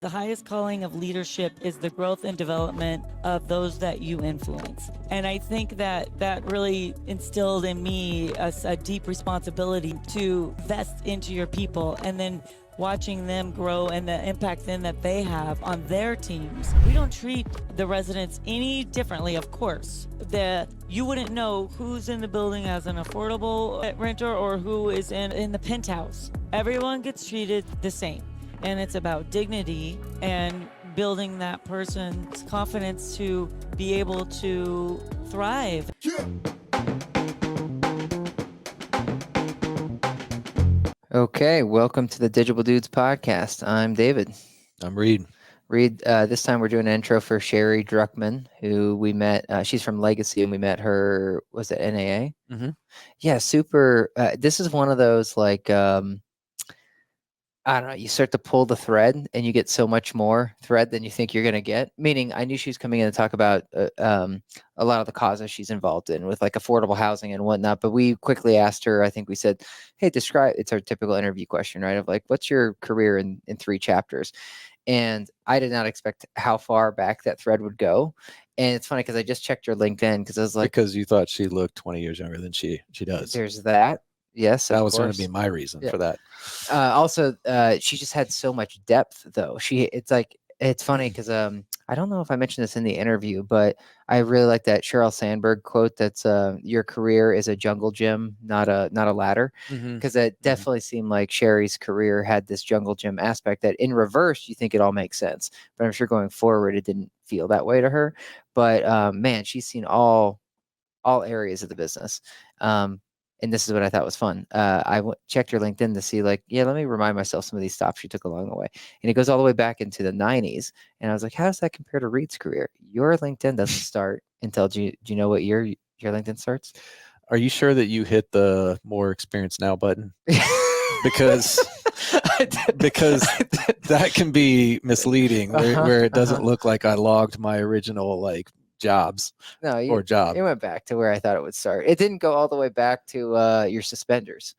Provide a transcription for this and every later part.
The highest calling of leadership is the growth and development of those that you influence. And I think that really instilled in me a deep responsibility to invest into your people, and then watching them grow and the impact then that they have on their teams. We don't treat the residents any differently, of course. You wouldn't know who's in the building as an affordable renter or who is in the penthouse. Everyone gets treated the same. And it's about dignity and building that person's confidence to be able to thrive. Okay, welcome to the Digital Dudes podcast. I'm David. I'm Reed. This time we're doing an intro for Sheri Druckman, who we met. She's from Legacy, and we met her, was it NAA? Mm-hmm. Yeah, super. This is one of those, like, I don't know, you start to pull the thread and you get so much more thread than you think you're going to get. Meaning, I knew she was coming in to talk about a lot of the causes she's involved in with like affordable housing and whatnot. But we quickly asked her, I think we said, hey, describe, it's our typical interview question, right? Of like, what's your career in 3 chapters? And I did not expect how far back that thread would go. And it's funny because I just checked her LinkedIn because I was like, because you thought she looked 20 years younger than she does. There's that. Yes, that was going to be my reason for that. Also, she just had so much depth, though. It's funny because I don't know if I mentioned this in the interview, but I really like that Sheryl Sandberg quote that's your career is a jungle gym, not a ladder. Because it definitely seemed like Sheri's career had this jungle gym aspect that in reverse, you think it all makes sense. But I'm sure going forward, it didn't feel that way to her. But man, she's seen all areas of the business. And this is what I thought was fun. I checked her LinkedIn to see, like, let me remind myself some of these stops she took along the way. And it goes all the way back into the 90s. And I was like, how does that compare to Reed's career? Your LinkedIn doesn't start until, do you know what year your LinkedIn starts? Are you sure that you hit the more experienced now button? Because that can be misleading where it doesn't look like I logged my original jobs. Or job. It went back to where I thought it would start. It didn't go all the way back to your suspenders.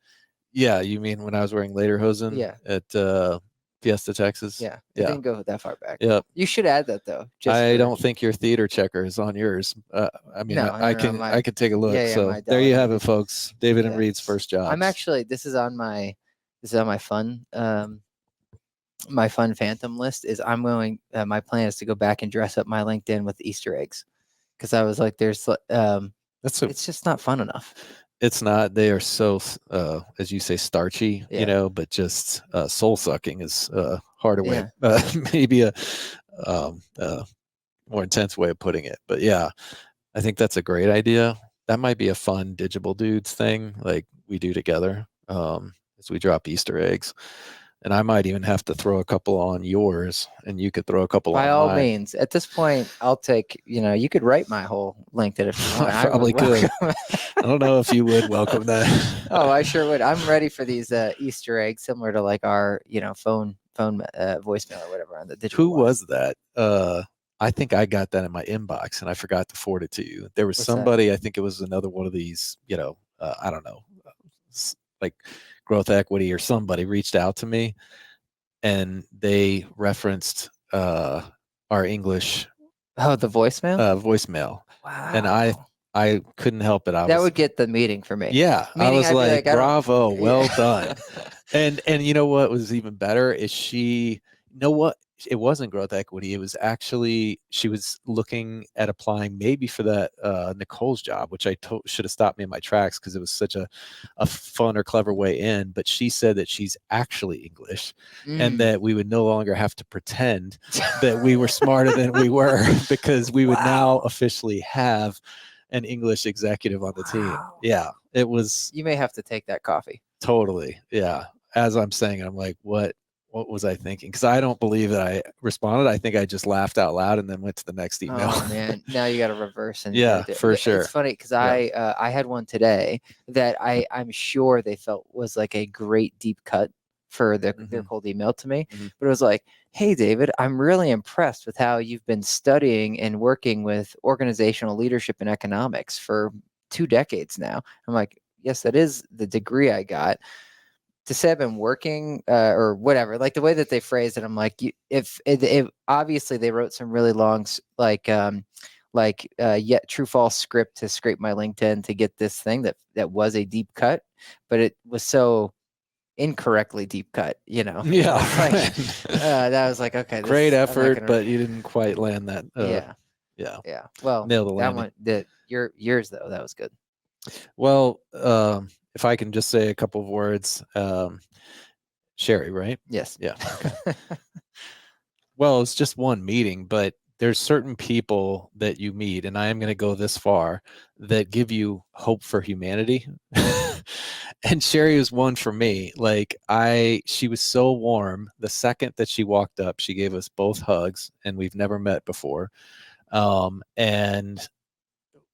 Yeah, you mean when I was wearing lederhosen at Fiesta, Texas? Yeah, it didn't go that far back. Yep. You should add that though. I don't think your theater checker is on yours. I mean, I can take a look. So there you have it, folks. David and Reed's first job. I'm actually this is on my fun my fun phantom list. Is I'm going. My plan is to go back and dress up my LinkedIn with Easter eggs. Because I was like, it's just not fun enough. It's not. They are so, as you say, starchy, but just soul sucking is harder way, maybe a more intense way of putting it. But yeah, I think that's a great idea. That might be a fun Digital Dudes thing, like we do together as we drop Easter eggs. And I might even have to throw a couple on yours, and you could throw a couple on mine. By all means. At this point, I'll take, you could write my whole LinkedIn if you want. I probably could. I don't know if you would welcome that. Oh, I sure would. I'm ready for these Easter eggs, similar to like our, phone voicemail or whatever on the digital. Who was that? I think I got that in my inbox, and I forgot to forward it to you. There was somebody, I think it was another one of these, I don't know, like Growth Equity or somebody reached out to me, and they referenced our English. Oh, the voicemail. Voicemail. Wow. And I couldn't help it. That would get the meeting for me. Yeah, I was like, bravo, well done. And you know what was even better is it wasn't Growth Equity. It was actually, she was looking at applying maybe for that Nicole's job, which I should have stopped me in my tracks because it was such a fun or clever way in. But she said that she's actually English and that we would no longer have to pretend that we were smarter than we were because we would now officially have an English executive on the team. Yeah, it was. You may have to take that coffee. Totally. Yeah. As I'm saying, I'm like, what was I thinking? Because I don't believe that I responded. I think I just laughed out loud and then went to the next email. Oh man, now you got to reverse and for sure. It's funny because I had one today that I'm sure they felt was like a great deep cut for their cold email to me, but it was like, hey David, I'm really impressed with how you've been studying and working with organizational leadership and economics for 2 decades now. I'm like, yes, that is the degree I got. to say I've been working or whatever, like the way that they phrased it, I'm like, if it obviously they wrote some really long, yet true false script to scrape my LinkedIn to get this thing that was a deep cut, but it was so incorrectly deep cut, Yeah. that was like, okay, Great I'm not effort, gonna, but you didn't quite land that. yeah, Yeah. well, Nail the that landing. one, yours though, that was good. Well, if I can just say a couple of words, Sheri, right? Yes. Yeah. Okay. Well, it's just one meeting, but there's certain people that you meet, and I am going to go this far, that give you hope for humanity. And Sheri was one for me. Like she was so warm. The second that she walked up, she gave us both hugs, and we've never met before. And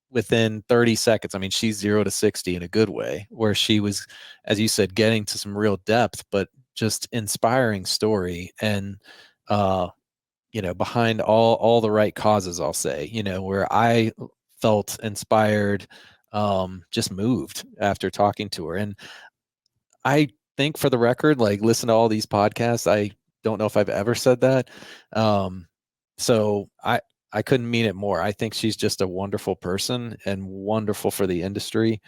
within 30 seconds, I mean, she's 0 to 60 in a good way, where she was, as you said, getting to some real depth, but just inspiring story. And, behind all the right causes, I'll say, where I felt inspired, just moved after talking to her. And I think, for the record, like, listen to all these podcasts, I don't know if I've ever said that. So I couldn't mean it more. I think she's just a wonderful person and wonderful for the industry.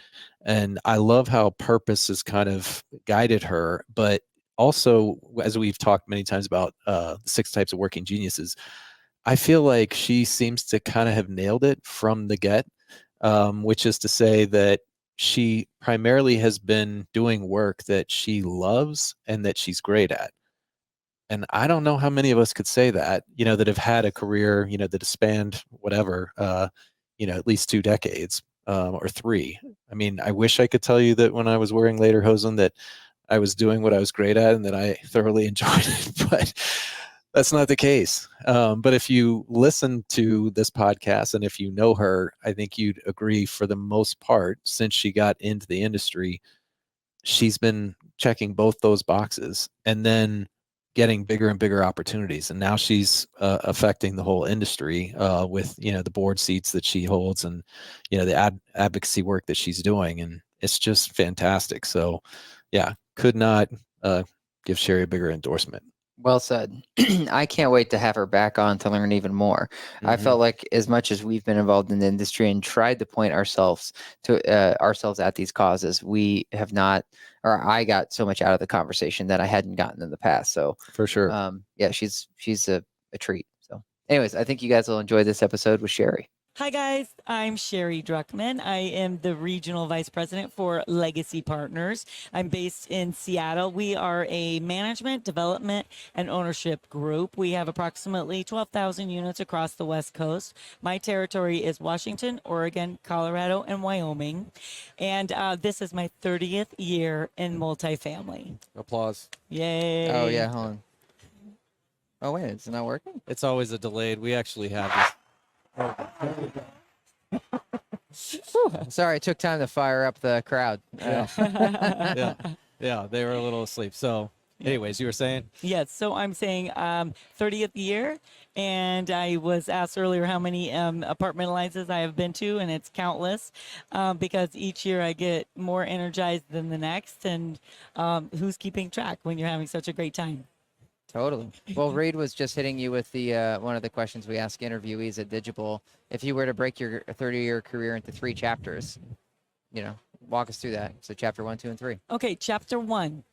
And I love how purpose has kind of guided her. But also, as we've talked many times about 6 types of working geniuses, I feel like she seems to kind of have nailed it from the get, which is to say that she primarily has been doing work that she loves and that she's great at. And I don't know how many of us could say that, that have had a career, that has spanned whatever, at least 2 decades, or 3. I mean, I wish I could tell you that when I was wearing lederhosen that I was doing what I was great at and that I thoroughly enjoyed it, but that's not the case. But if you listen to this podcast and if you know her, I think you'd agree, for the most part, since she got into the industry, she's been checking both those boxes and then getting bigger and bigger opportunities. And now she's affecting the whole industry with, the board seats that she holds and, the advocacy work that she's doing. And it's just fantastic. So yeah, could not give Sheri a bigger endorsement. Well said. I can't wait to have her back on to learn even more. I felt like, as much as we've been involved in the industry and tried to point ourselves at these causes, we have not, or I got so much out of the conversation that I hadn't gotten in the past. So For sure. yeah, she's a treat. So anyways, I think you guys will enjoy this episode with Sheri. Hi, guys. I'm Sheri Druckman. I am the Regional Vice President for Legacy Partners. I'm based in Seattle. We are a management, development, and ownership group. We have approximately 12,000 units across the West Coast. My territory is Washington, Oregon, Colorado, and Wyoming. And this is my 30th year in multifamily. Applause. Yay. Oh, yeah. Hold on. Oh, wait. It's not working? It's always a delayed. We actually have this. Sorry, it took time to fire up the crowd. Yeah, they were a little asleep. So anyways, you were saying? Yes, so I'm saying 30th year, and I was asked earlier how many apartmentalizes I have been to, and it's countless, because each year I get more energized than the next, and who's keeping track when you're having such a great time? Totally. Well, Reed was just hitting you with the one of the questions we ask interviewees at Digital. If you were to break your 30-year career into 3 chapters, walk us through that. So chapter 1, 2, and 3. Okay, chapter 1.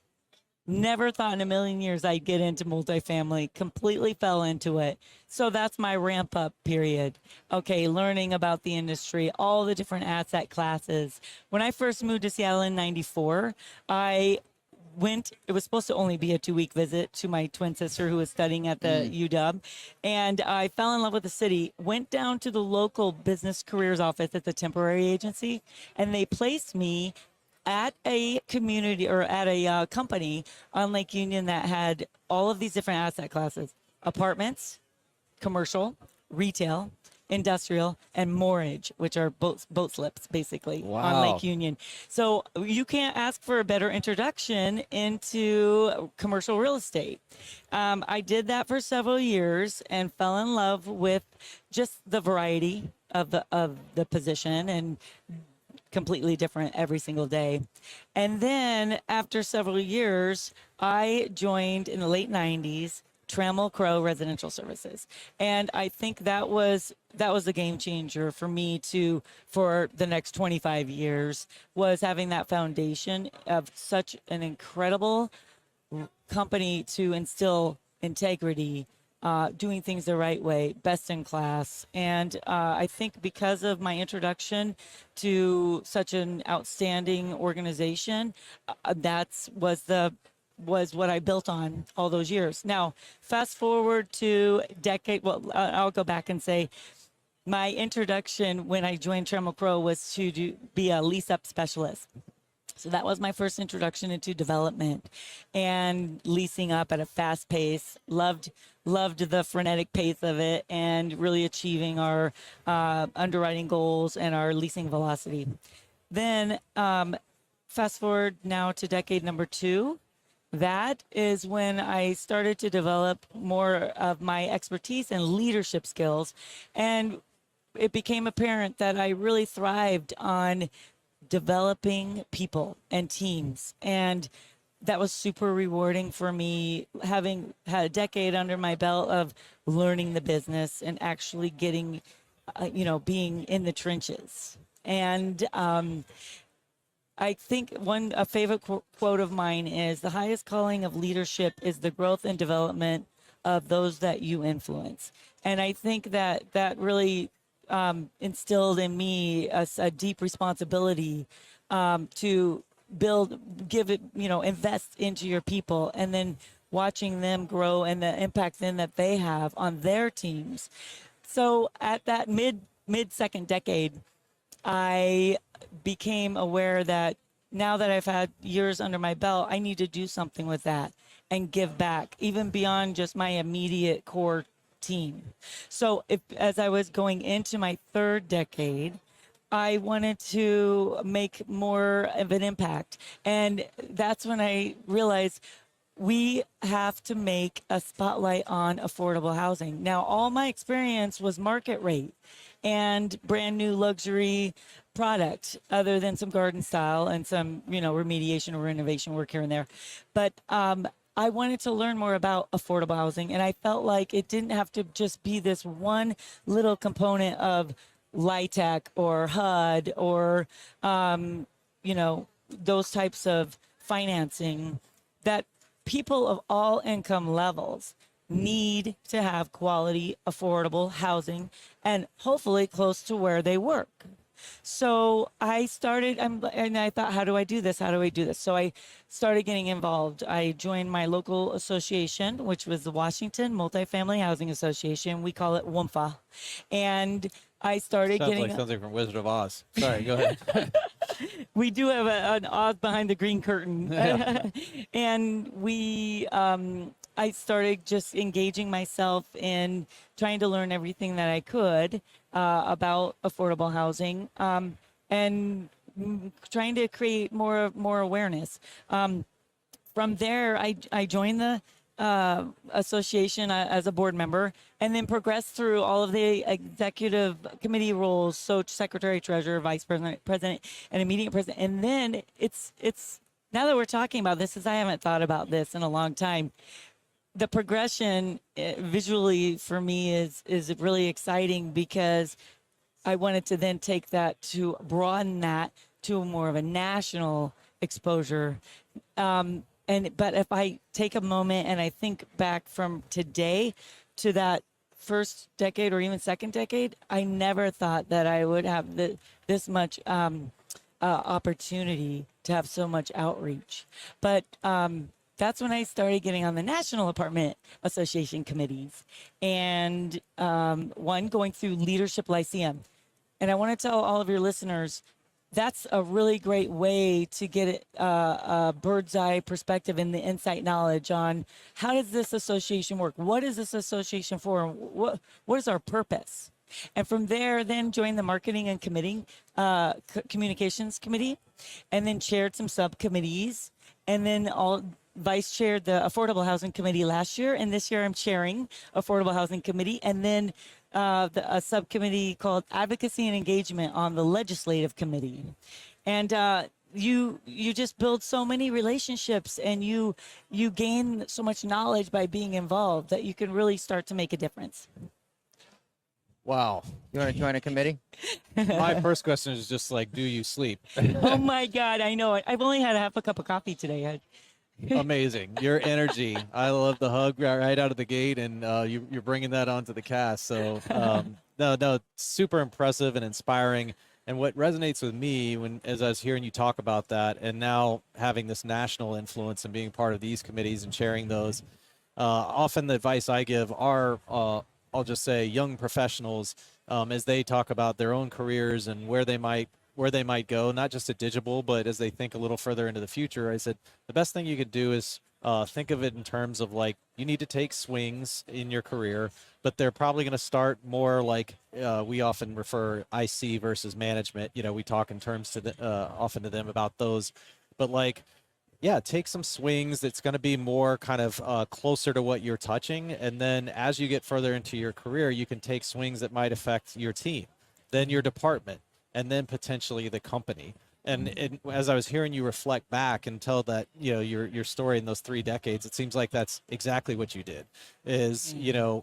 Never thought in a million years I'd get into multifamily. Completely fell into it. So that's my ramp up period. Okay, learning about the industry, all the different asset classes. When I first moved to Seattle in '94, it was supposed to only be a 2-week visit to my twin sister who was studying at the UW. And I fell in love with the city, went down to the local business careers office at the temporary agency, and they placed me at a community or at a company on Lake Union that had all of these different asset classes: apartments, commercial, retail, industrial, and moorage, which are boat slips, basically, on Lake Union. So you can't ask for a better introduction into commercial real estate. I did that for several years and fell in love with just the variety of the position and completely different every single day. And then after several years, I joined in the late 90s Trammell Crow Residential Services. And I think that was a game changer for me to for the next 25 years, was having that foundation of such an incredible company to instill integrity, doing things the right way, best in class. And I think because of my introduction to such an outstanding organization, was what I built on all those years. Now, fast forward to decade. Well, I'll go back and say my introduction when I joined Trammell Crow was to be a lease up specialist. So that was my first introduction into development and leasing up at a fast pace. Loved the frenetic pace of it and really achieving our underwriting goals and our leasing velocity. Then fast forward now to decade number 2. That is when I started to develop more of my expertise and leadership skills. And it became apparent that I really thrived on developing people and teams. And that was super rewarding for me, having had a decade under my belt of learning the business and actually getting, being in the trenches. And I think a favorite quote of mine is, the highest calling of leadership is the growth and development of those that you influence. And I think that really instilled in me a deep responsibility to invest into your people, and then watching them grow and the impact then that they have on their teams. So at that mid second decade, I became aware that now that I've had years under my belt, I need to do something with that and give back, even beyond just my immediate core team. So as I was going into my third decade, I wanted to make more of an impact. And that's when I realized we have to make a spotlight on affordable housing. Now, all my experience was market rate and brand new luxury product, other than some garden style and some, remediation or renovation work here and there. But I wanted to learn more about affordable housing, and I felt like it didn't have to just be this one little component of LIHTC or HUD or, those types of financing, that people of all income levels need to have quality, affordable housing, and hopefully close to where they work. So I started, and I thought, how do I do this? How do I do this? So I started getting involved. I joined my local association, which was the Washington Multifamily Housing Association. We call it WMFA. And I started Sounds getting like something from Wizard of Oz. Sorry, go ahead. We do have an Oz behind the green curtain. Yeah. And I started just engaging myself in trying to learn everything that I could about affordable housing, and trying to create more awareness. From there, I joined the association as a board member, and then progressed through all of the executive committee roles, so secretary, treasurer, vice president, and immediate president. And then it's now that we're talking about this, I haven't thought about this in a long time. The progression visually for me is really exciting, because I wanted to then take that to broaden that to more of a national exposure. But if I take a moment and I think back from today to that first decade or even second decade, I never thought that I would have this much opportunity to have so much outreach. But that's when I started getting on the National Apartment Association committees, and going through Leadership Lyceum. And I want to tell all of your listeners, that's a really great way to get a bird's eye perspective and the insight knowledge on how does this association work? What is this association for? What is our purpose? And from there, then joined the marketing and communications committee, and then chaired some subcommittees, and then vice chaired the Affordable Housing Committee last year, and this year I'm chairing Affordable Housing Committee, and then a subcommittee called Advocacy and Engagement on the Legislative Committee. And you just build so many relationships, and you gain so much knowledge by being involved that you can really start to make a difference. Wow. You want to join a committee? My first question is just like, do you sleep? Oh my God, I know it. I've only had half a cup of coffee today. Amazing. Your energy. I love the hug right out of the gate, and you're bringing that onto the cast. So no, super impressive and inspiring. And what resonates with me as I was hearing you talk about that, and now having this national influence and being part of these committees and chairing those, often the advice I give are, I'll just say, young professionals, as they talk about their own careers and where they might go, not just at Digital, but as they think a little further into the future. I said, the best thing you could do is think of it in terms of like, you need to take swings in your career, but they're probably going to start more like, we often refer IC versus management. We talk in terms often to them about those, but like, yeah, take some swings that's going to be more kind of closer to what you're touching. And then as you get further into your career, you can take swings that might affect your team, then your department, and then potentially the company. And as I was hearing you reflect back and tell that, your story in those 3 decades, it seems like that's exactly what you did. Is,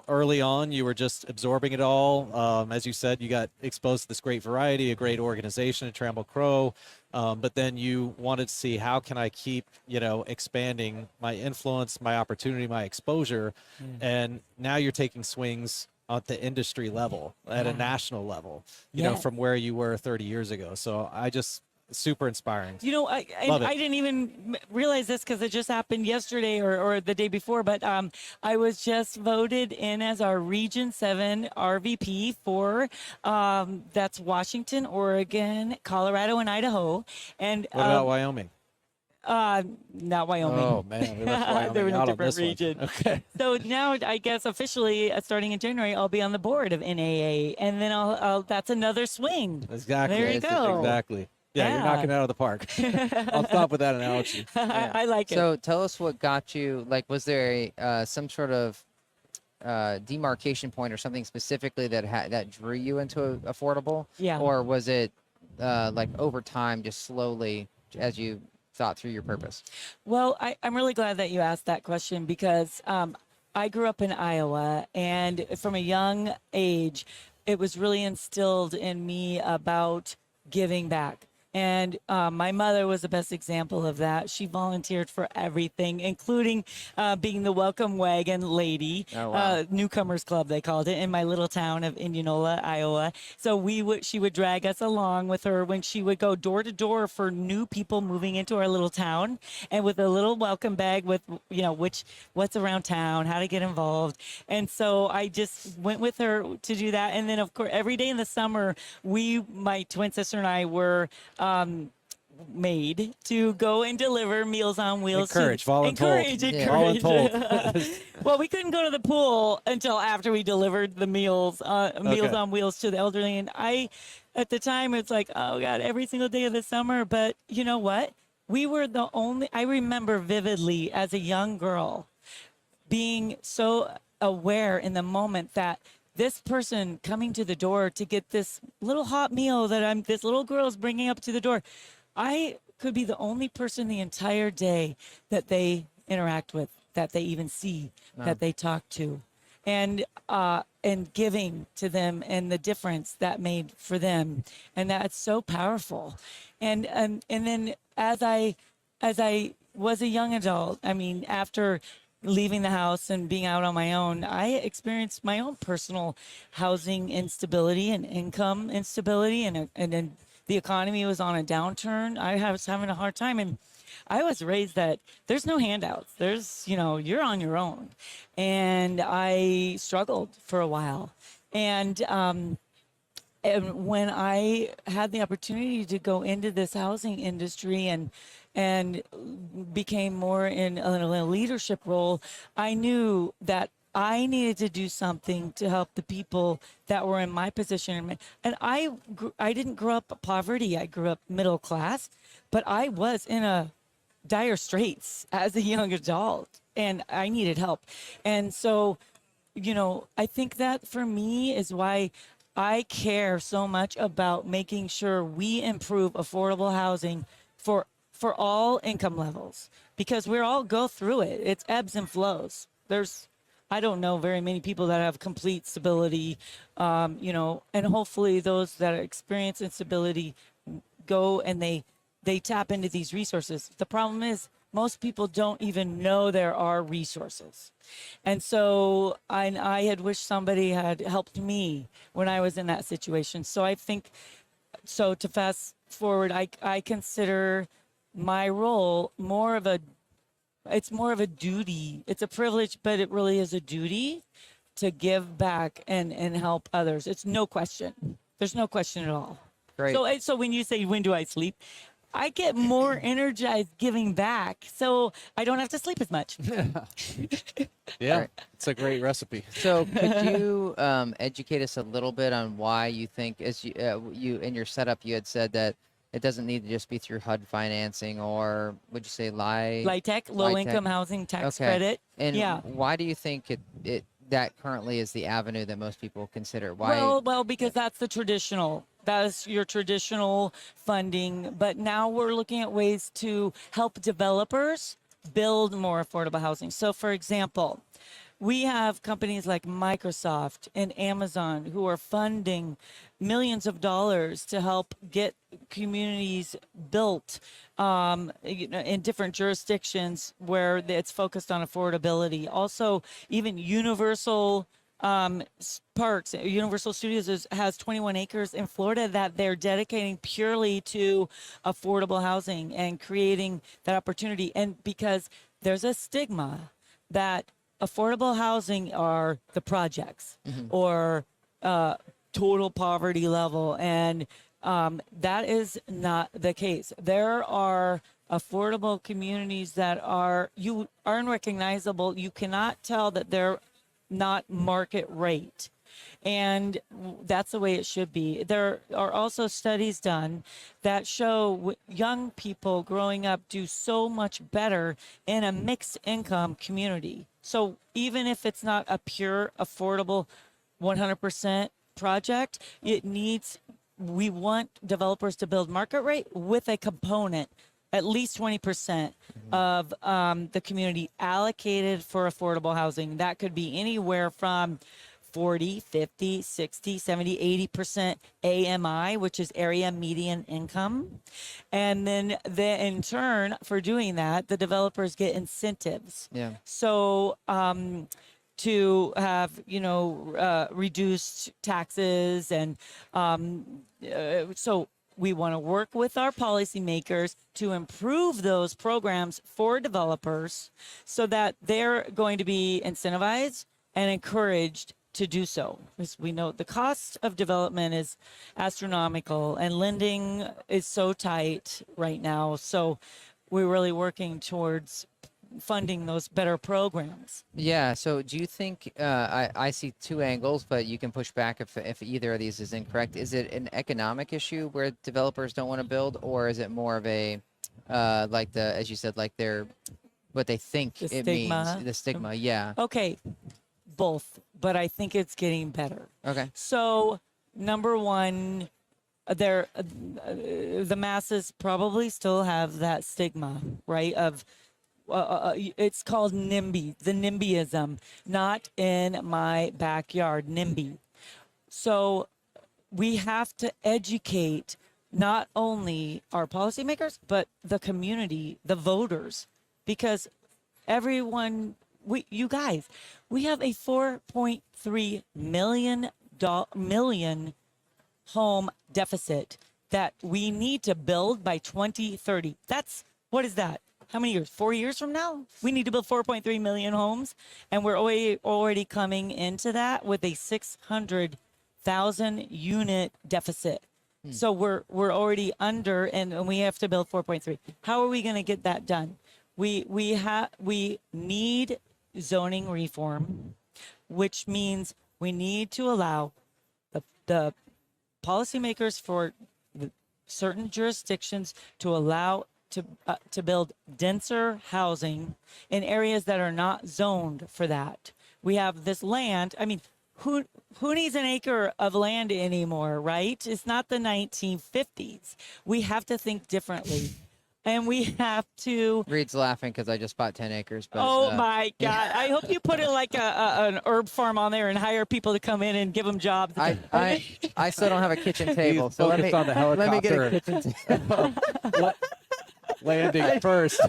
early on, you were just absorbing it all. As you said, you got exposed to this great variety, a great organization at Trammell Crow. But then you wanted to see, how can I keep, expanding my influence, my opportunity, my exposure. And now you're taking swings at the industry level, at a national level, from where you were 30 years ago. So super inspiring. I didn't even realize this because it just happened yesterday or the day before, but I was just voted in as our Region 7 RVP for that's Washington, Oregon, Colorado, and Idaho. And what about Wyoming? Not Wyoming. Oh man, we left Wyoming they're in a out different on this region. one. Okay. So now, I guess officially, starting in January, I'll be on the board of NAA, and then I'll that's another swing. Exactly. There you go. Exactly. Yeah, you're knocking it out of the park. I'll stop with that analogy. I like it. So tell us what got you, like, was there some sort of demarcation point or something specifically that drew you into affordable? Yeah. Or was it like over time, just slowly as you thought through your purpose? Well, I'm really glad that you asked that question because I grew up in Iowa, and from a young age, it was really instilled in me about giving back. And my mother was the best example of that. She volunteered for everything, including being the welcome wagon lady, Oh, wow. newcomers club they called it, in my little town of Indianola, Iowa. So she would drag us along with her when she would go door to door for new people moving into our little town, and with a little welcome bag with what's around town, how to get involved. And so I just went with her to do that. And then of course every day in the summer, my twin sister and I were made to go and deliver Meals on Wheels. Encourage. Well, we couldn't go to the pool until after we delivered the Meals on Wheels to the elderly. And at the time, it's like, oh God, every single day of the summer. But you know what? We were I remember vividly as a young girl being so aware in the moment that this person coming to the door to get this little hot meal that this little girl is bringing up to the door, I could be the only person the entire day that they interact with, that they even see, that they talk to, and giving to them and the difference that made for them, and that's so powerful. And then as I was a young adult, I mean, after leaving the house and being out on my own, I experienced my own personal housing instability and income instability, and then the economy was on a downturn. I was having a hard time, and I was raised that there's no handouts. There's, you're on your own, and I struggled for a while, and when I had the opportunity to go into this housing industry and became more in a leadership role, I knew that I needed to do something to help the people that were in my position. And I didn't grow up poverty. I grew up middle class, but I was in a dire straits as a young adult, and I needed help. And so, I think that for me is why I care so much about making sure we improve affordable housing for all income levels, because we all go through it. It's ebbs and flows. I don't know very many people that have complete stability, and hopefully those that experience instability go and they tap into these resources. The problem is most people don't even know there are resources. And so I had wished somebody had helped me when I was in that situation. So I think, so to fast forward, I consider my role it's more of a duty. It's a privilege, but it really is a duty to give back and help others. It's no question. There's no question at all. Great. So when you say, when do I sleep? I get more energized giving back, so I don't have to sleep as much. Yeah, Right. it's a great recipe. So could you educate us a little bit on why you think, as you in your setup, you had said that it doesn't need to just be through HUD financing, or would you say LIHTC, low income housing tax credit. And yeah. why do you think it that currently is the avenue that most people consider? Why? Well, because that's the traditional. That is your traditional funding. But now we're looking at ways to help developers build more affordable housing. So, for example, we have companies like Microsoft and Amazon who are funding millions of dollars to help get communities built in different jurisdictions where it's focused on affordability. Also, even Universal parks, Universal Studios has 21 acres in Florida that they're dedicating purely to affordable housing and creating that opportunity. And because there's a stigma that affordable housing are the projects or total poverty level, and that is not the case. There are affordable communities that are unrecognizable. You cannot tell that they're not market rate. And that's the way it should be. There are also studies done that show young people growing up do so much better in a mixed income community. So even if it's not a pure, affordable 100% project, we want developers to build market rate with a component, at least 20% of the community allocated for affordable housing. That could be anywhere from 40, 50, 60, 70, 80% AMI, which is area median income. And then in turn, for doing that, the developers get incentives. Yeah. So to have, reduced taxes. And so we want to work with our policymakers to improve those programs for developers so that they're going to be incentivized and encouraged to do so. Because we know the cost of development is astronomical and lending is so tight right now. So we're really working towards funding those better programs. Yeah. So do you think, I see two angles, but you can push back if either of these is incorrect. Is it an economic issue where developers don't want to build, or is it more of a, as you said, like what they think The it stigma. means, the stigma? Yeah. Okay, both, but I think it's getting better. Okay. So number one, the masses probably still have that stigma, right? Of it's called NIMBY, the NIMBYism, not in my backyard, NIMBY. So we have to educate not only our policymakers, but the community, the voters, because everyone, you guys, we have a $4.3 million home deficit that we need to build by 2030. What is that? How many years? 4 years from now? We need to build 4.3 million homes, and we're already coming into that with a 600,000 unit deficit. So we're already under, and we have to build 4.3. How are we going to get that done? We need zoning reform, which means we need to allow the policymakers for certain jurisdictions to allow to build denser housing in areas that are not zoned for that. We have this land. I mean, who needs an acre of land anymore, right? It's not the 1950s. We have to think differently. And we have to. Reed's laughing because I just bought 10 acres. But, Oh my God! I hope you put it like an herb farm on there and hire people to come in and give them jobs. I still don't have a kitchen table, He's so let me focused on the helicopter. let me get a kitchen table. Landing first.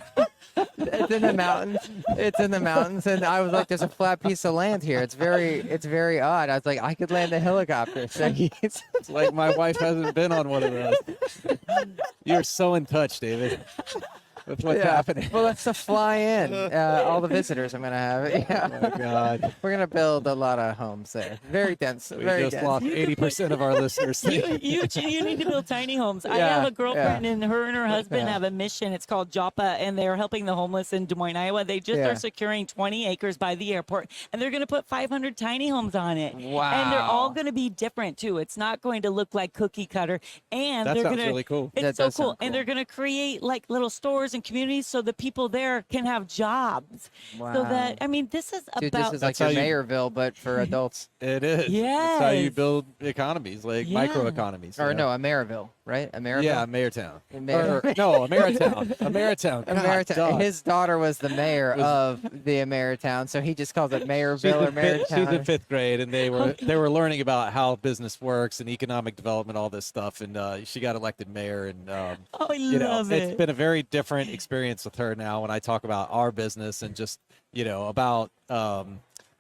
It's in the mountains. It's in the mountains, and I was like, "There's a flat piece of land here. It's very odd." I was like, "I could land a helicopter." So It's like my wife hasn't been on one of those. You're so in touch, David, with what's happening. Well, let's fly in all the visitors I'm gonna have. Yeah. Oh my God. We're gonna build a lot of homes there. Very dense. We very just dense. lost 80% of our listeners. You need to build tiny homes. I have a girlfriend, and her husband have a mission. It's called JAPA, and they're helping the homeless in Des Moines, Iowa. They just are securing 20 acres by the airport, and they're going to put 500 tiny homes on it. Wow. And they're all going to be different too. It's not going to look like cookie cutter. And That they're sounds going to really cool. It's That so does cool. sound And cool. they're going to create like little stores and communities so the people there can have jobs. Wow. So that, I mean, this is Dude, about. this is like That's your how you- Mayorville, but for adults. It is. That's how you Yes. build economies, like Yeah. microeconomies. Or no, a Mayorville, right? A Mayorville. Yeah, Mayortown. Mayor- No, Ameritown. Ameritown. A God, Mayortown. duh. His daughter was the mayor of the Mayortown, so he just calls it Mayorville or She's in Mayortown. 5th grade, and they were learning about how business works and economic development, all this stuff. And she got elected mayor, and Oh, I you know, love it's it. been a very different experience with her now when I talk about our business and just about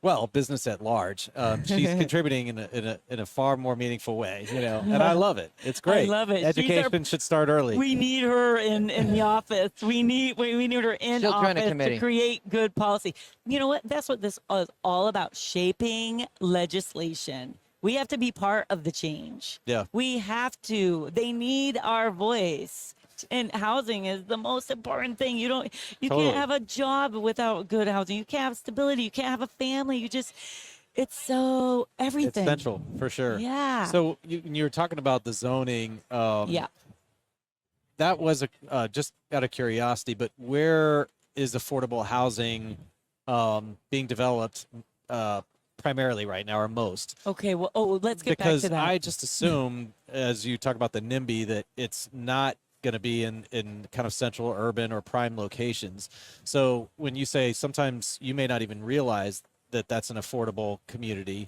well, business at large. She's contributing in a far more meaningful way, and I love it. It's great. love it. She's Education should start early. We need her in the office. We need her in She'll join a office committee. to create good policy. You know what? That's what this is all about, shaping legislation. We have to be part of the change. Yeah. We have to. They need our voice. And housing is the most important thing. You Totally. can't have a job without good housing. You can't have stability. You can't have a family. It's so everything. It's central for sure. Yeah. So you were talking about the zoning. Yeah. That was just out of curiosity, but where is affordable housing being developed primarily right now, or most? Okay. Well, let's get Because back to that. I just assume, as you talk about the NIMBY, that it's not going to be in kind of central, urban, or prime locations. So when you say sometimes you may not even realize that that's an affordable community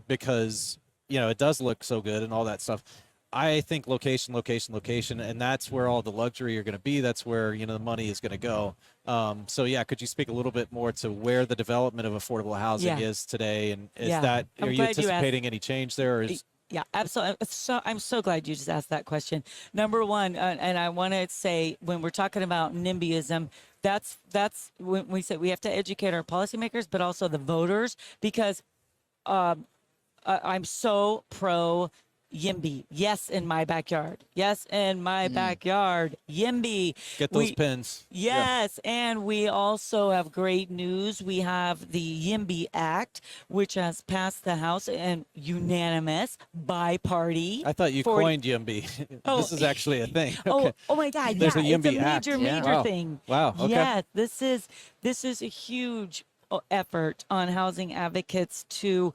because it does look so good and all that stuff. I think location, and that's where all the luxury are going to be. That's where the money is going to go. So yeah, could you speak a little bit more to where the development of affordable housing is today, and is that I'm are you glad you asked. anticipating any change there? Or is Yeah, absolutely. I'm so glad you just asked that question. Number one, and I want to say, when we're talking about NIMBYism, that's when we say we have to educate our policymakers, but also the voters, because I'm so pro YIMBY. Yes, in my backyard. Yes, in my backyard. YIMBY. get those pins? Yes, and we also have great news. We have the YIMBY Act, which has passed the House and unanimous bi-party. I thought you 40 coined YIMBY. Oh. This is actually a thing. Okay. Oh my God! There's yeah, a YIMBY it's a Act. major, Yeah. major Wow. thing. Wow, okay. Yeah, this is a huge effort on housing advocates to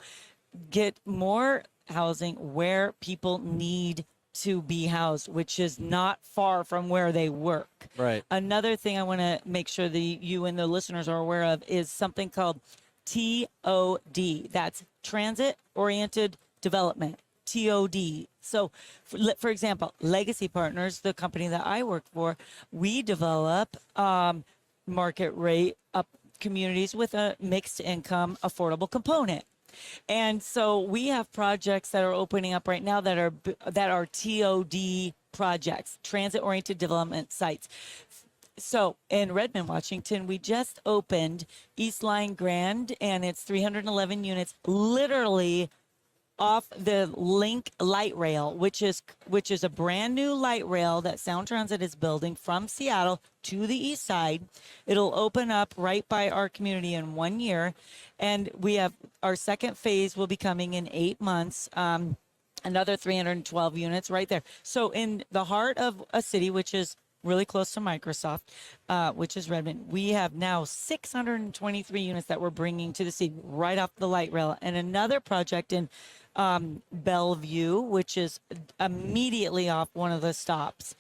get more housing where people need to be housed, which is not far from where they work. Right. Another thing I want to make sure that you and the listeners are aware of is something called TOD. That's Transit Oriented Development. TOD. So, for example, Legacy Partners, the company that I work for, we develop market rate up communities with a mixed income affordable component. And so we have projects that are opening up right now that are TOD projects, transit oriented development sites. So in Redmond, Washington, we just opened East Line Grand, and it's 311 units, literally off the Link light rail, which is a brand new light rail that Sound Transit is building from Seattle to the east side. It'll open up right by our community in 1 year, and we have our second phase will be coming in 8 months. Another 312 units right there. So in the heart of a city, which is really close to Microsoft, which is Redmond. We have now 623 units that we're bringing to the city right off the light rail, and another project in Bellevue, which is immediately off one of the stops.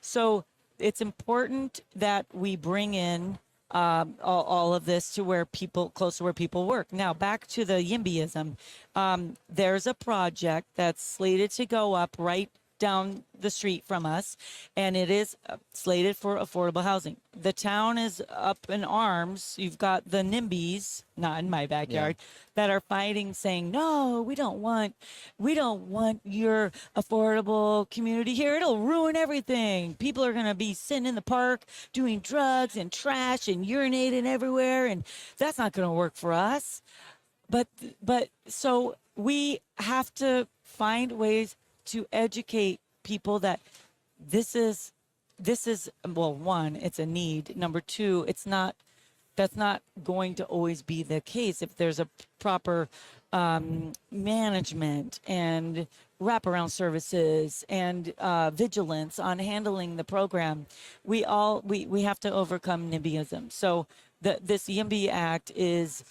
So it's important that we bring in all of this to where people, close to where people work. Now, back to the NIMBYism. There's a project that's slated to go up right down the street from us, and it is slated for affordable housing. The town is up in arms. You've got the NIMBYs, not in my backyard, that are fighting, saying, no, we don't want your affordable community here. It'll ruin everything. People are going to be sitting in the park doing drugs and trash and urinating everywhere, and that's not going to work for us. But so we have to find ways to educate people that this is well, one, it's a need. Number two, that's not going to always be the case if there's a proper management and wraparound services and vigilance on handling the program. We have to overcome NIMBYism. So this YIMBY Act is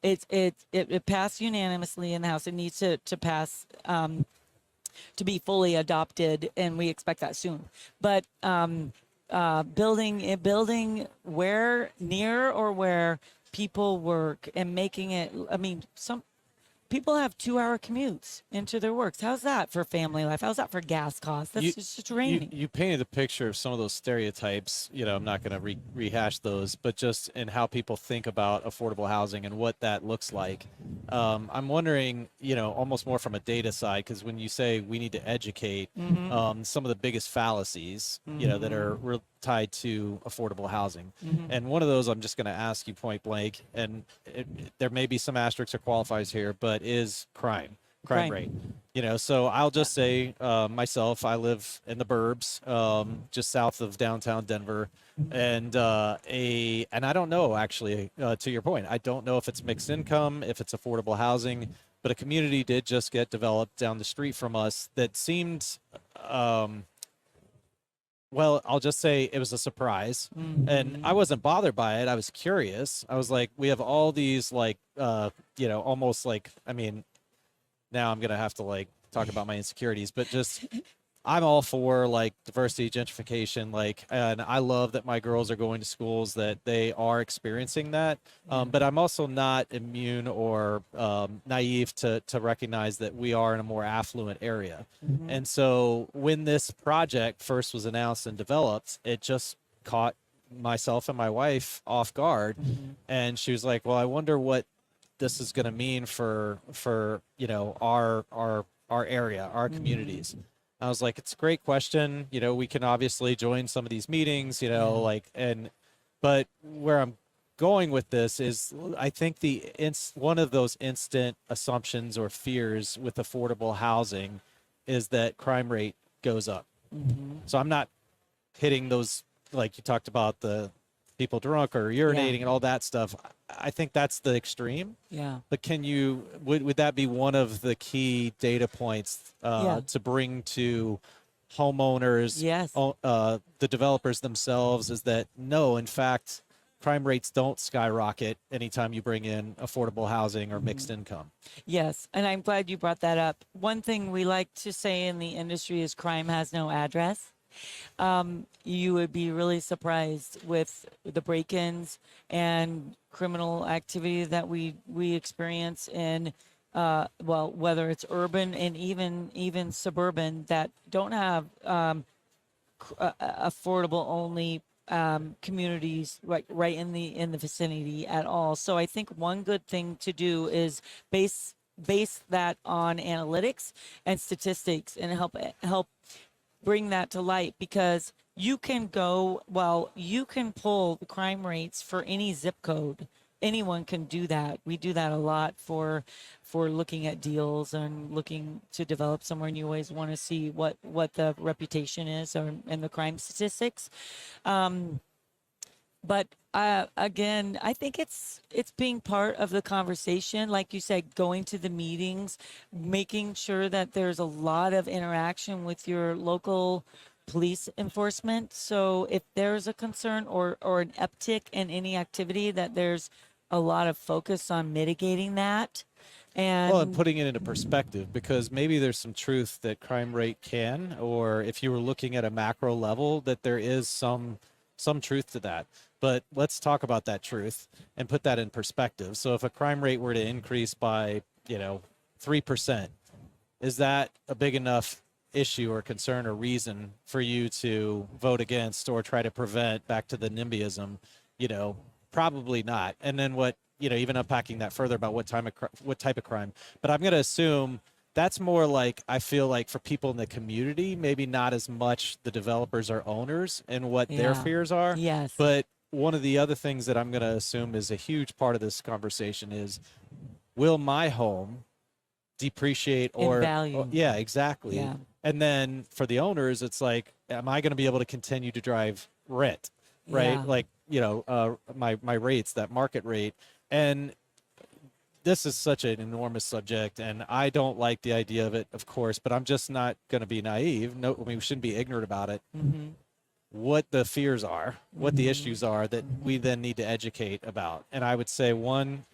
it passed unanimously in the House. It needs to pass to be fully adopted, and we expect that soon. But building where people work and making it, I mean, some people have 2-hour commutes into their works. How's that for family life? How's that for gas costs? That's just draining. You painted a picture of some of those stereotypes. I'm not going to rehash those, but just in how people think about affordable housing and what that looks like. I'm wondering, almost more from a data side, because when you say we need to educate, some of the biggest fallacies, that are tied to affordable housing. And one of those I'm just going to ask you point blank, and there may be some asterisks or qualifiers here, but is crime rate. So I'll just say myself, I live in the burbs, just south of downtown Denver, and I don't know, actually, to your point, I don't know if it's mixed income, if it's affordable housing, but a community did just get developed down the street from us that seemed well, I'll just say it was a surprise, and I wasn't bothered by it. I was curious. I was like, we have all these almost like, I mean, now I'm going to have to talk about my insecurities, but just, I'm all for diversity, gentrification, and I love that my girls are going to schools that they are experiencing that. But I'm also not immune or naive to recognize that we are in a more affluent area. And so when this project first was announced and developed, it just caught myself and my wife off guard. And she was like, well, I wonder what this is going to mean for our area, our communities. I was like, it's a great question. We can obviously join some of these meetings, but where I'm going with this is, I think one of those instant assumptions or fears with affordable housing is that crime rate goes up. So I'm not hitting those, like you talked about, the people drunk or urinating and all that stuff. I think that's the extreme. Yeah. But would that be one of the key data points to bring to homeowners, the developers themselves, is that no, in fact, crime rates don't skyrocket anytime you bring in affordable housing or mixed income. Yes, and I'm glad you brought that up. One thing we like to say in the industry is crime has no address. You would be really surprised with the break-ins and criminal activity that we experience in, whether it's urban and even suburban, that don't have affordable only communities right in the vicinity at all. So I think one good thing to do is base that on analytics and statistics and help bring that to light, because you can pull the crime rates for any zip code. Anyone can do that. We do that a lot for looking at deals and looking to develop somewhere, and you always want to see what the reputation is and the crime statistics. But again, I think it's being part of the conversation. Like you said, going to the meetings, making sure that there's a lot of interaction with your local police enforcement. So if there's a concern or an uptick in any activity, that there's a lot of focus on mitigating that. Well, and And putting it into perspective, because maybe there's some truth that crime rate can, or if you were looking at a macro level, that there is some truth to that. But let's talk about that truth and put that in perspective. So if a crime rate were to increase by, 3%, is that a big enough issue or concern or reason for you to vote against or try to prevent, back to the NIMBYism? Probably not. And then what, even unpacking that further about what type of crime, but I'm going to assume that's more like, I feel like for people in the community, maybe not as much the developers or owners and what their yeah, fears are. yes, But one of the other things that I'm going to assume is a huge part of this conversation is, will my home depreciate in or value. yeah, exactly. Yeah. And then for the owners, it's like, am I going to be able to continue to drive rent? Right. Yeah. Like, my rates, that market rate. And this is such an enormous subject, and I don't like the idea of it, of course, but I'm just not going to be naive. No, we shouldn't be ignorant about it. Mm-hmm. What the fears are, what the issues are that we then need to educate about. And I would say, one,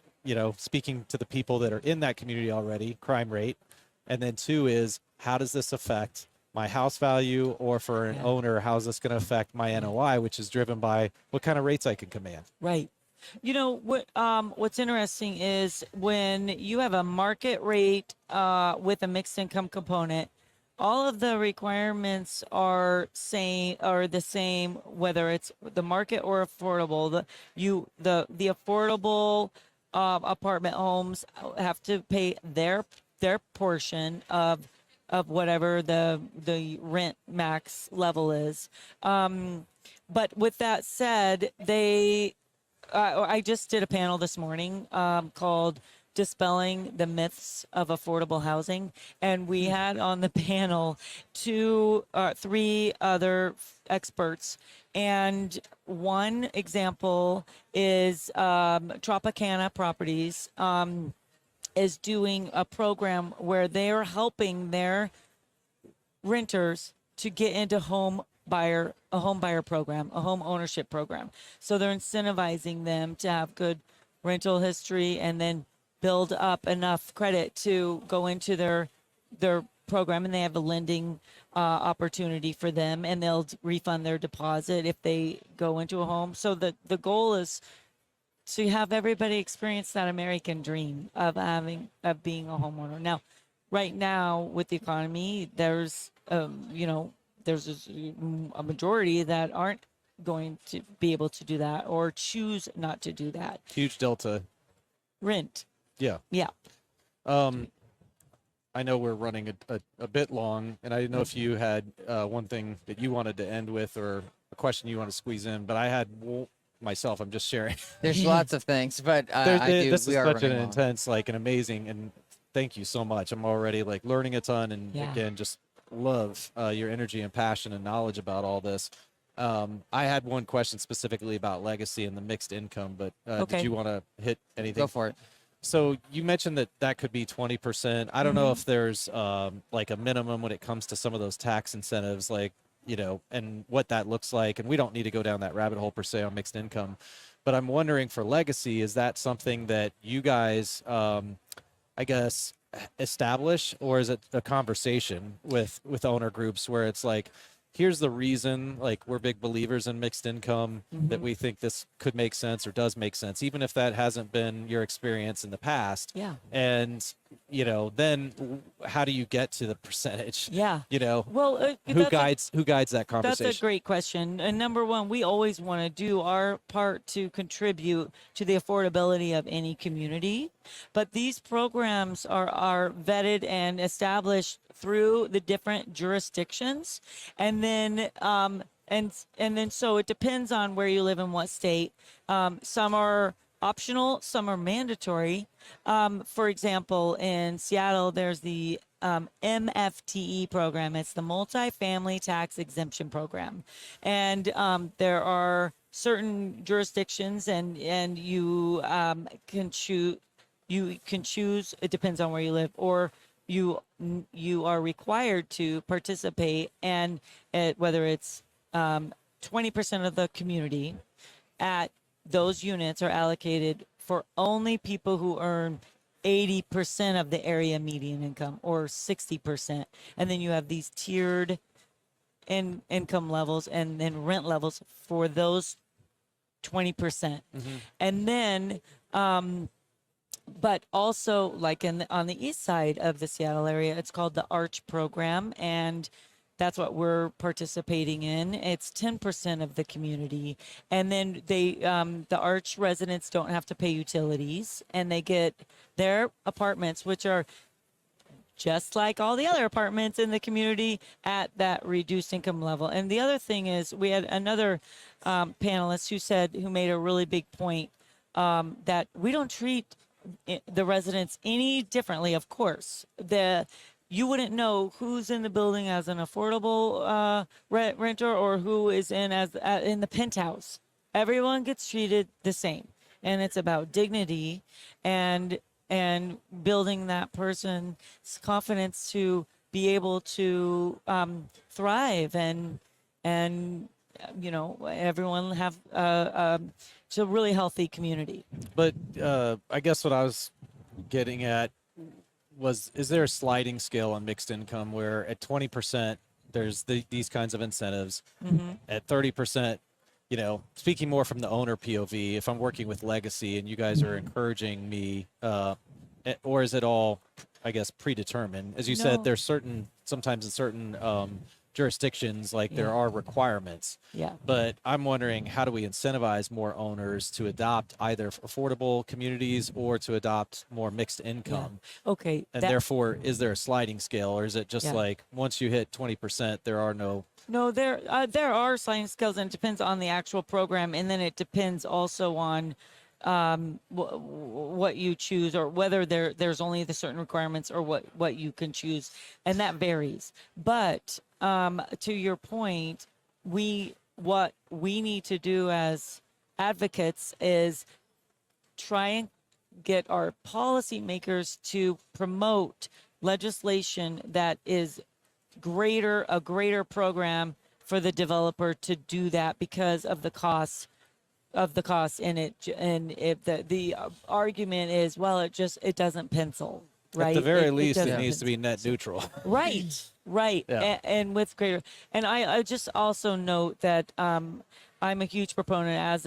speaking to the people that are in that community already, crime rate. And then two is, how does this affect my house value, or for an owner, how is this going to affect my NOI, which is driven by what kind of rates I can command? Right. What's interesting is when you have a market rate with a mixed income component, all of the requirements are the same, whether it's the market or affordable. The affordable apartment homes have to pay their portion of whatever the rent max level is. But with that said, I just did a panel this morning called Dispelling the Myths of Affordable Housing. And we had on the panel three other experts. And one example is Tropicana Properties is doing a program where they're helping their renters to get into a home buyer program, a home ownership program. So they're incentivizing them to have good rental history and then build up enough credit to go into their program, and they have a lending opportunity for them, and they'll refund their deposit if they go into a home. So the goal is to have everybody experience that American dream of being a homeowner. Now, right now with the economy, there's there's a majority that aren't going to be able to do that or choose not to do that. Huge delta. Rent. Yeah. Yeah. I know we're running a bit long, and I didn't know if you had one thing that you wanted to end with or a question you want to squeeze in, but I had myself. I'm just sharing. There's lots of things, but this is such an long. intense, like an amazing, and thank you so much. I'm already like learning a ton, and again, just love your energy and passion and knowledge about all this. I had one question specifically about legacy and the mixed income, but did you want to hit anything? Go for it. So you mentioned that could be 20%. I don't know if there's like a minimum when it comes to some of those tax incentives, like, and what that looks like. And we don't need to go down that rabbit hole per se on mixed income, but I'm wondering for legacy, is that something that you guys, I guess, establish, or is it a conversation with owner groups where it's like, here's the reason, like, we're big believers in mixed income, that we think this could make sense or does make sense, even if that hasn't been your experience in the past. Yeah. And, then how do you get to the percentage? Yeah. Well, who guides that conversation? That's a great question. And number one, we always want to do our part to contribute to the affordability of any community. But these programs are vetted and established through the different jurisdictions. And then and then so it depends on where you live in what state. Some are optional, some are mandatory. For example, in Seattle, there's the MFTE program. It's the Multifamily Tax Exemption Program. And there are certain jurisdictions, and you can choose, it depends on where you live, or you are required to participate, and whether it's 20% of the community, at those units are allocated for only people who earn 80% of the area median income or 60%. And then you have these tiered income levels and then rent levels for those 20%. percent And then, but also like on the east side of the Seattle area, it's called the Arch program. And that's what we're participating in. It's 10% of the community. And then the Arch residents don't have to pay utilities, and they get their apartments, which are just like all the other apartments in the community, at that reduced income level. And the other thing is, we had another panelist who made a really big point, that we don't treat the residents any differently. Of course, you wouldn't know who's in the building as an affordable renter or who is in the penthouse. Everyone gets treated the same, and it's about dignity and building that person's confidence to be able to thrive and everyone have it's a really healthy community. But I guess what I was getting at is there a sliding scale on mixed income where at 20% there's these kinds of incentives, at 30%, speaking more from the owner POV, if I'm working with legacy and you guys are encouraging me, or is it all, I guess, predetermined? As you said, there's sometimes in certain jurisdictions, like there are requirements. Yeah. But I'm wondering, how do we incentivize more owners to adopt either affordable communities or to adopt more mixed income? Yeah. Okay. And therefore, is there a sliding scale, or is it just like once you hit 20%, there are no? No, there are sliding scales, and it depends on the actual program, and then it depends also on what you choose, or whether there's only the certain requirements, or what you can choose, and that varies. But to your point, what we need to do as advocates is try and get our policymakers to promote legislation that is a greater program for the developer to do that, because of the cost in it. And if the argument is, well, it doesn't pencil, right? At the very least, it pencil. needs to be net neutral. Right. Yeah. And with greater, and I just also note that I'm a huge proponent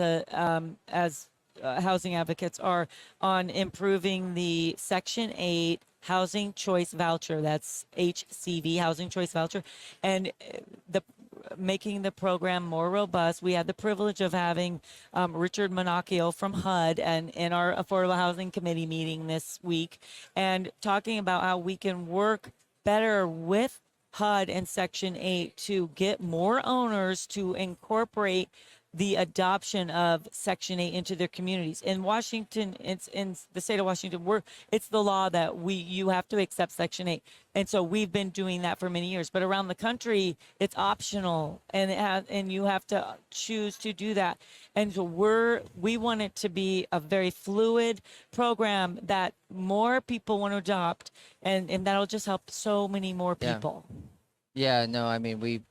as housing advocates are on improving the Section 8 Housing Choice Voucher. That's HCV, Housing Choice Voucher, and making the program more robust. We had the privilege of having Richard Monacchio from HUD and in our Affordable Housing Committee meeting this week, and talking about how we can work better with HUD and Section 8 to get more owners to incorporate the adoption of Section 8 into their communities. In Washington, it's in the state of Washington, it's the law that you have to accept Section 8. And so we've been doing that for many years. But around the country, it's optional, and you have to choose to do that. And so we want it to be a very fluid program that more people want to adopt, and that'll just help so many more people. Yeah, no, I mean, we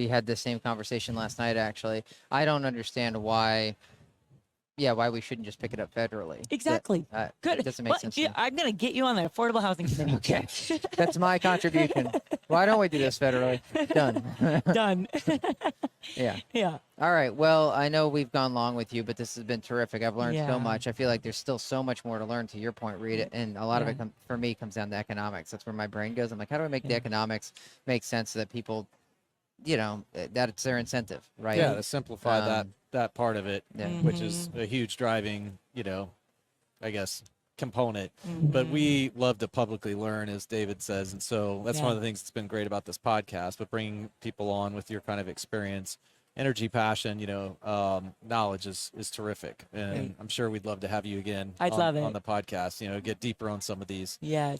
had the same conversation last night, actually. I don't understand why we shouldn't just pick it up federally. Exactly. Good. It doesn't make sense. I'm going to get you on the Affordable Housing Committee. Okay. That's my contribution. Why don't we do this federally? Done. Done. Yeah. All right. Well, I know we've gone long with you, but this has been terrific. I've learned so much. I feel like there's still so much more to learn, to your point, Rita. And a lot of it, for me, comes down to economics. That's where my brain goes. I'm like, how do I make the economics make sense so that people, that it's their incentive, right? Yeah, to simplify that part of it, which is Mm-hmm. a huge driving, I guess, component. But we love to publicly learn, as David says. And so that's one of the things that's been great about this podcast, but bringing people on with your kind of experience, energy, passion, knowledge is terrific. And I'm sure we'd love to have you again on the podcast, get deeper on some of these. Yes.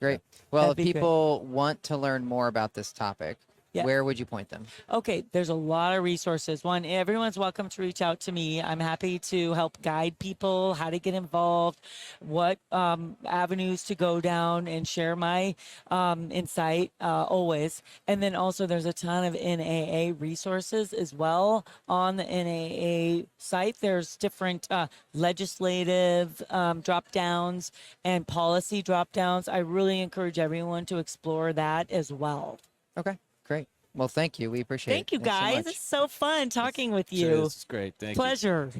Great. Well, if That'd be people want to learn more about this topic, Yes. where would you point them? Okay, there's a lot of resources. One, everyone's welcome to reach out to me. I'm happy to help guide people how to get involved, what avenues to go down, and share my insight always. And then also, there's a ton of NAA resources as well on the NAA site. There's different legislative drop downs and policy drop downs. I really encourage everyone to explore that as well. Okay, great. Well, thank you. We appreciate it. Thank you, Thanks so guys. much. It's so fun talking with Sure, you. this is great. Thank you. Pleasure.